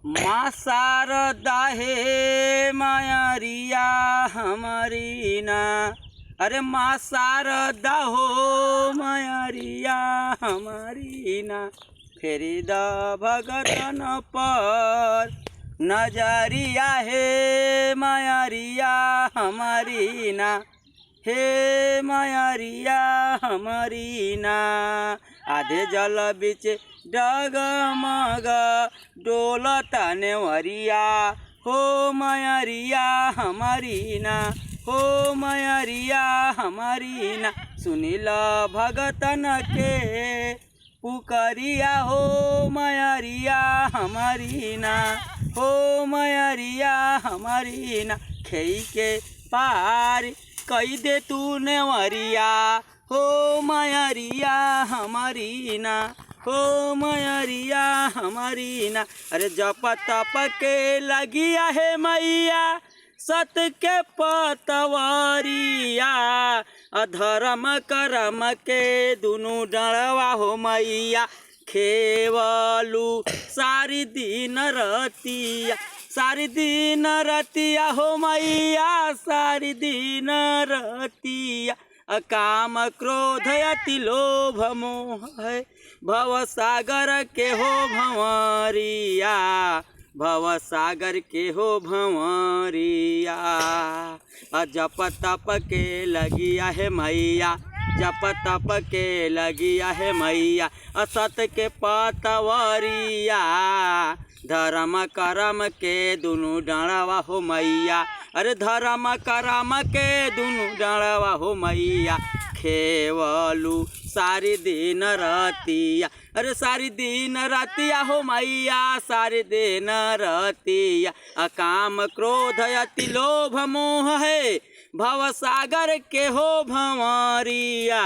माँ शारदा हे मायरिया हमारी ना। अरे माँ शारदा हो मायरिया हमारी ना। फेरी द भगतन पर नजरिया हे मायरिया हमारी ना। हे मायरिया हमारी ना। आधे जल बिच डगमग डोलता नेवरिया हो मायरिया हमारी ना। हो मायरिया हमारी ना। सुनिल भगतन के पुकरिया हो मायरिया हमारी ना। हो मायरिया हमारी ना। खेई के पार कई दे तू नेवरिया हो मायरिया हमारी ना। हो मायरिया हमारी ना। अरे जप तप के लगिया है मैया सत के पतवरिया। अधर्म करम के दुनु डरवा हो मैया। खेवलू सारी दिन रतिया सारी दिन रतिया हो मैया। सारी दिन रतिया काम क्रोध अति लोभ मोह है भव सागर के हो भंवरिया। भव सागर के हो भंवरिया। जप तप के लगिया है मैया। जप तप के लगिया है मैया। असत के पतवरिया धर्म करम के दुनु डाँड़वा हो मैया। अरे धर्म करम के दुनु डाँड़वा हो मैया। खेवलू सारी दिन रतिया। अरे सारी दिन रतिया हो मैया। सारी दिन रतिया अकाम क्रोध अति लोभ मोह है भव सागर के हो भंवरिया।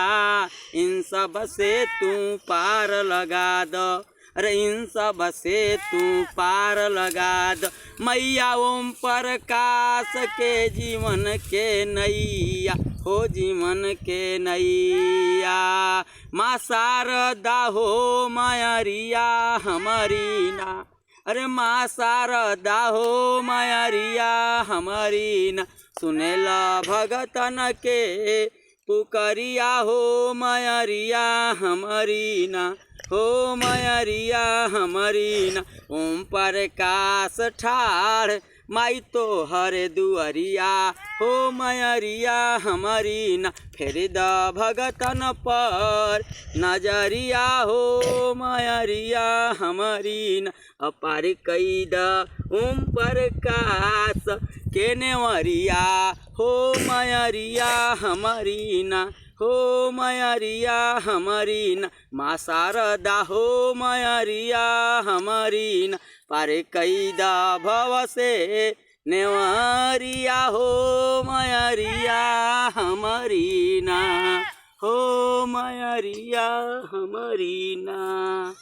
इन सब से तू पार लगा दो। अरे इन सब से तू पार लगा दो मैया। ओम प्रकाश के जीवन के नैया हो जीवन के नैया। माँ शारदा हो मायरिया हमारी ना। अरे माँ शारदा हो मायरिया हमारी ना। सुनेला भगतन के पुकरिया हो मायरिया हमारी ना। हो मायरिया हमारी ना। ओम प्रकाश ठाड़ माई तो हरे दुअरिया हो मायरिया हमारी ना। फेरी द भगतन पर नजरिया हो मायरिया हमारी ना। अपार कई द ओम प्रकाश के नेवरिया हो मायरिया हमारी ना। हो मायरिया हमारी ना। माँ शारदा हो मायरिया हमारी ना। पार कई दा भव से नेवरिया हो मायरिया हमारी ना। हो मायरिया हमारी ना।